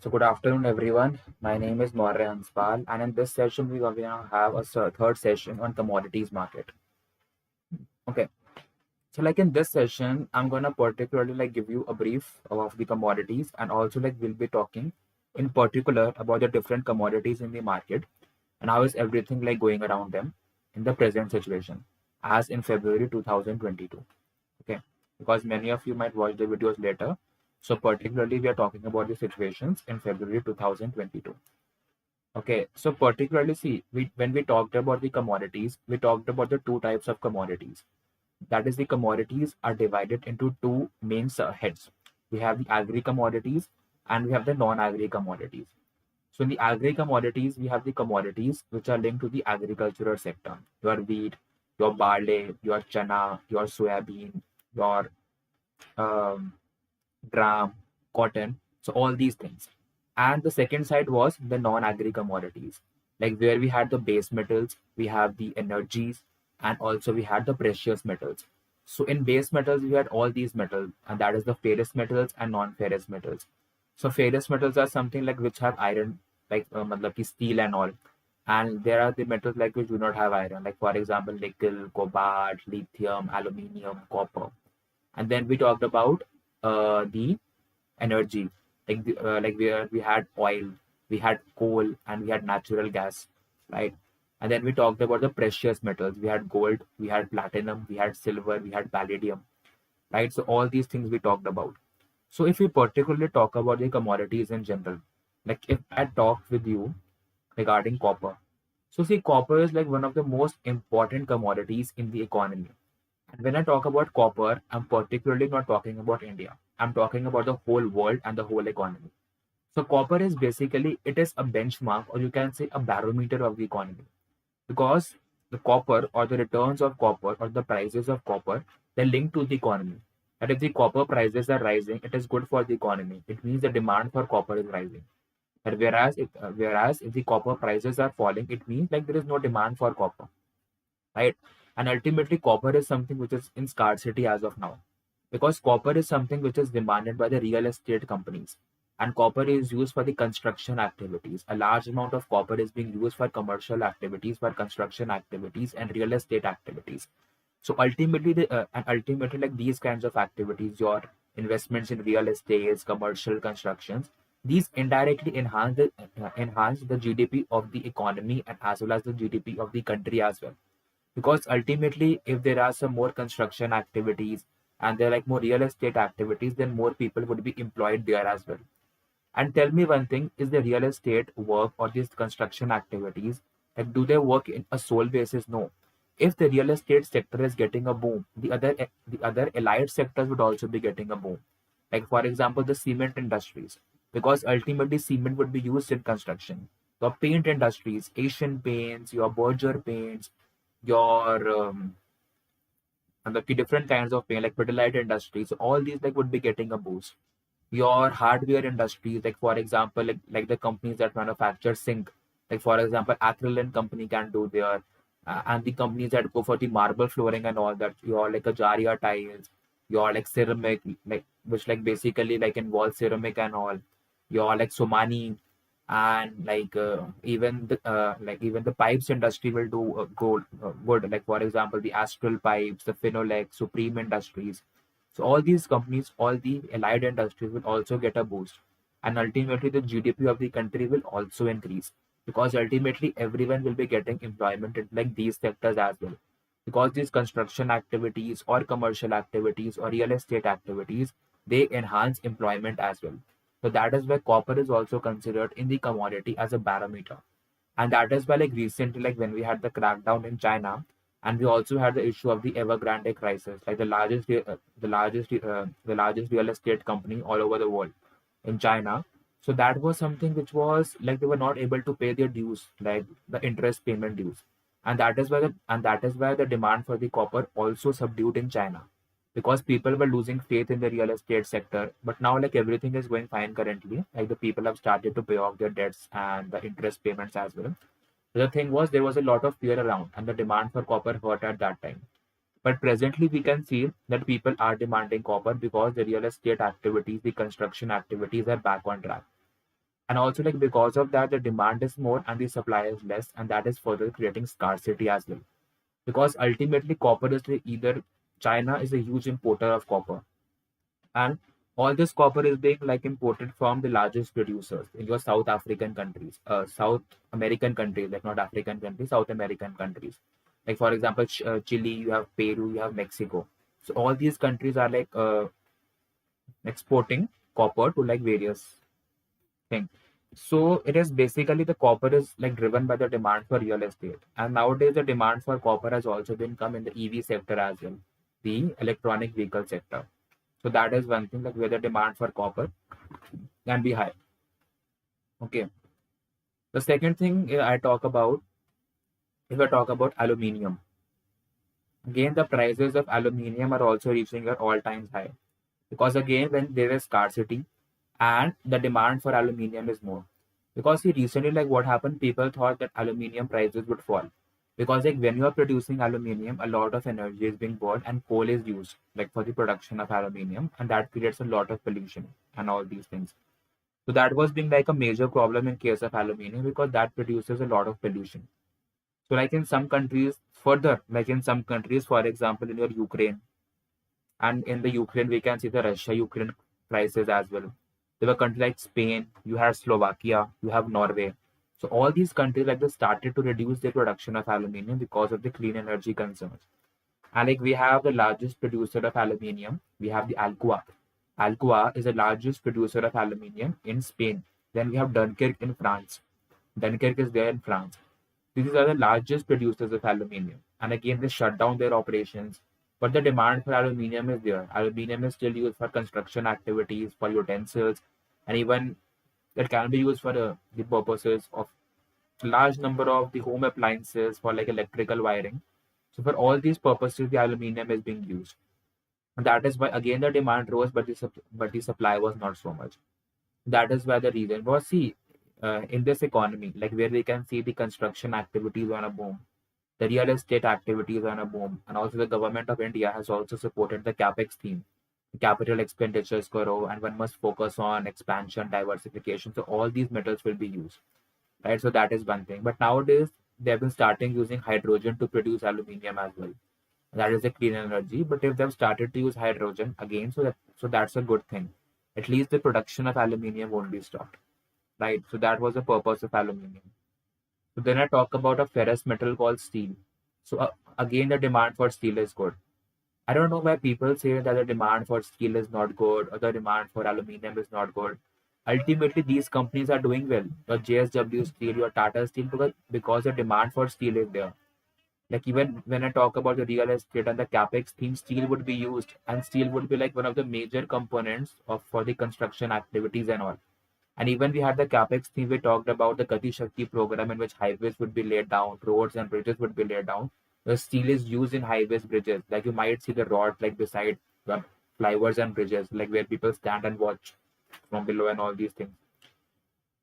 So good afternoon, everyone. My name is Maurya Hanspal, and in this session, we are going to have a third session on commodities market. Okay. So like in this session, I'm gonna particularly like give you a brief of the commodities, and also like we'll be talking in particular about the different commodities in the market and how is everything like going around them in the present situation as in February 2022. Okay, because many of you might watch the videos later. So particularly we are talking about the situations in February 2022. Okay, so particularly see, when we talked about the commodities, we talked about the two types of commodities. That is, the commodities are divided into two main heads. We have the agri commodities and we have the non-agri commodities. So in the agri commodities, we have the commodities which are linked to the agricultural sector. Your wheat, your barley, your chana, your soybean, your um, gram, cotton, so all these things. And the second side was the non-agri commodities, like where we had the base metals, we have the energies, and also we had the precious metals. So in base metals, we had all these metals, and that is the ferrous metals and non-ferrous metals. So ferrous metals are something like which have iron, like matlab ki steel and all. And there are the metals like which do not have iron, like for example, nickel, cobalt, lithium, aluminium, copper. And then we talked about the energy, like where we had oil, we had coal, and we had natural gas, right? And then we talked about the precious metals. We had gold, we had platinum, we had silver, we had palladium, right? So all these things we talked about. So if we particularly talk about the commodities in general, like if I talk with you regarding copper, so see, copper is like one of the most important commodities in the economy. And when I talk about copper, I'm particularly not talking about India. I'm talking about the whole world and the whole economy. So copper is basically, it is a benchmark, or you can say a barometer of the economy, because the copper or the returns of copper or the prices of copper, they're linked to the economy. That if the copper prices are rising, it is good for the economy. It means the demand for copper is rising. But whereas if the copper prices are falling, it means like there is no demand for copper, right? And ultimately, copper is something which is in scarcity as of now, because copper is something which is demanded by the real estate companies. And copper is used for the construction activities. A large amount of copper is being used for commercial activities, for construction activities, and real estate activities. So ultimately, like these kinds of activities, your investments in real estates, commercial constructions, these indirectly enhance the GDP of the economy and as well as the GDP of the country as well, because ultimately if there are some more construction activities and there are like more real estate activities, then more people would be employed there as well. And tell me one thing, is the real estate work or these construction activities, like do they work in a sole basis? No. If the real estate sector is getting a boom, the other allied sectors would also be getting a boom, like for example the cement industries, because ultimately cement would be used in construction. The paint industries, Asian paints, your Berger paints, your and the different kinds of paint like fertilizer industries, so all these like would be getting a boost. Your hardware industries, like for example, like the companies that manufacture zinc, like for example Acrylic company can do there, and the companies that go for the marble flooring and all that, your like a Jaria tiles, your like ceramic, like which like basically like involves ceramic and all, your like Somani, and even the pipes industry will do good, like for example the Astral pipes, the Phenolec, Supreme Industries. So all these companies, all the allied industries will also get a boost, and ultimately the GDP of the country will also increase, because ultimately everyone will be getting employment in like these sectors as well, because these construction activities or commercial activities or real estate activities, they enhance employment as well. So that is why copper is also considered in the commodity as a barometer. And that is why like recently, like when we had the crackdown in China, and we also had the issue of the Evergrande crisis, like the largest real estate company all over the world in China. So that was something which was like they were not able to pay their dues, like the interest payment dues, and that is why the demand for the copper also subdued in China, because people were losing faith in the real estate sector. But now like everything is going fine currently, like the people have started to pay off their debts and the interest payments as well. The thing was, there was a lot of fear around, and the demand for copper hurt at that time. But presently, we can see that people are demanding copper because the real estate activities, the construction activities are back on track. And also like because of that, the demand is more and the supply is less, and that is further creating scarcity as well. Because ultimately copper is either China is a huge importer of copper, and all this copper is being like imported from the largest producers in your South African countries, South American countries, like not African countries, South American countries. Like for example, Chile, you have Peru, you have Mexico. So all these countries are like exporting copper to like various things. So it is basically the copper is like driven by the demand for real estate. And nowadays the demand for copper has also been come in the EV sector as well, the electronic vehicle sector. So that is one thing, like where the demand for copper can be high. Okay. The second thing I talk about, if I talk about aluminium, again the prices of aluminium are also reaching at all times high, because again when there is scarcity and the demand for aluminium is more. Because see, recently like what happened, people thought that aluminium prices would fall, because like when you are producing aluminium, a lot of energy is being burned and coal is used like for the production of aluminium, and that creates a lot of pollution and all these things. So that was being like a major problem in case of aluminium, because that produces a lot of pollution. So like in some countries, further, like in some countries, for example, in your Ukraine, and in the Ukraine, we can see the Russia-Ukraine crisis as well. There were countries like Spain, you have Slovakia, you have Norway. So all these countries like they started to reduce their production of aluminium because of the clean energy concerns. And like we have the largest producer of aluminium, we have the Alcoa. Alcoa is the largest producer of aluminium in Spain. Then we have Dunkirk in France. Dunkirk is there in France. These are the largest producers of aluminium. And again, they shut down their operations. But the demand for aluminium is there. Aluminium is still used for construction activities, for utensils, and even it can be used for the purposes of large number of the home appliances for like electrical wiring. So for all these purposes, the aluminium is being used. And that is why again the demand rose, but the supply was not so much. That is why the reason was, see, in this economy, like where we can see the construction activities on a boom, the real estate activities on a boom, and also the government of India has also supported the capex theme. Capital expenditures grow, and one must focus on expansion, diversification. So all these metals will be used, right? So that is one thing. But nowadays they have been starting using hydrogen to produce aluminium as well. That is a clean energy. But if they've started to use hydrogen again, so that's a good thing. At least the production of aluminium won't be stopped, right? So that was the purpose of aluminium. So then I talk about a ferrous metal called steel. So again, the demand for steel is good. I don't know why people say that the demand for steel is not good or the demand for aluminium is not good. Ultimately, these companies are doing well. Your JSW Steel, your Tata Steel, because the demand for steel is there. Like even when I talk about the real estate and the capex theme, steel would be used, and steel would be like one of the major components of for the construction activities and all. And even we had the capex theme, we talked about the Gati Shakti program in which highways would be laid down, roads and bridges would be laid down. The steel is used in highways, bridges. Like you might see the rod like beside the flyovers and bridges, like where people stand and watch from below and all these things.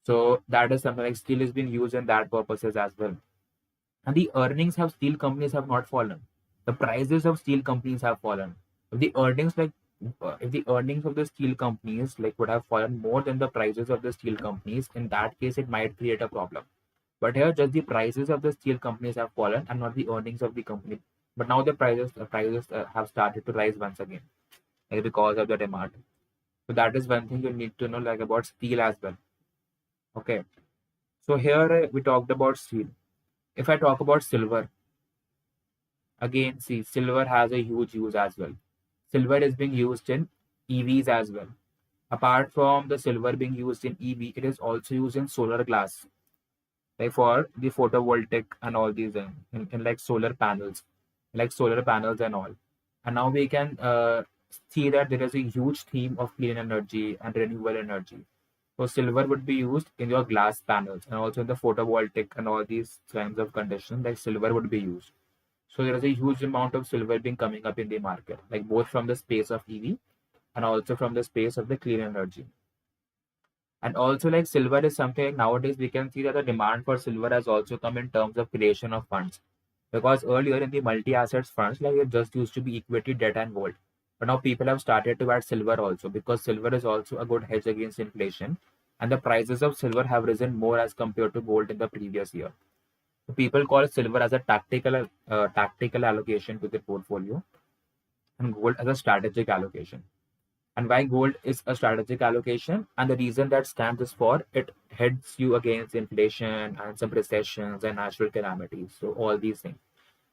So that is something like steel is being used in that purposes as well. And the earnings of steel companies have not fallen. The prices of steel companies have fallen. If the earnings like if the earnings of the steel companies like would have fallen more than the prices of the steel companies, in that case it might create a problem. But here just the prices of the steel companies have fallen and not the earnings of the company. But now the prices have started to rise once again, like because of the demand. So that is one thing you need to know like about steel as well. Okay. So here we talked about steel. If I talk about silver, again, see, silver has a huge use as well. Silver is being used in EVs as well. Apart from the silver being used in EV, it is also used in solar glass, like for the photovoltaic and all these in like solar panels and all. And now we can see that there is a huge theme of clean energy and renewable energy. So silver would be used in your glass panels and also in the photovoltaic and all these kinds of conditions, like silver would be used. So there is a huge amount of silver being coming up in the market, like both from the space of EV and also from the space of the clean energy. And also like silver is something like nowadays we can see that the demand for silver has also come in terms of creation of funds. Because earlier in the multi-assets funds, like it just used to be equity, debt and gold. But now people have started to add silver also, because silver is also a good hedge against inflation. and the prices of silver have risen more as compared to gold in the previous year. So people call silver as a tactical allocation to their portfolio, and gold as a strategic allocation. And why gold is a strategic allocation, and the reason that stands is for it heads you against inflation and some recessions and natural calamities. So all these things,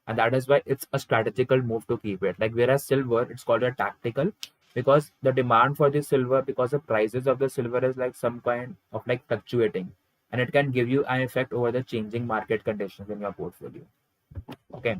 and that is why it's a strategical move to keep it. Like whereas silver, it's called a tactical because the demand for the silver, because the prices of the silver is like some kind of like fluctuating, and it can give you an effect over the changing market conditions in your portfolio. Okay.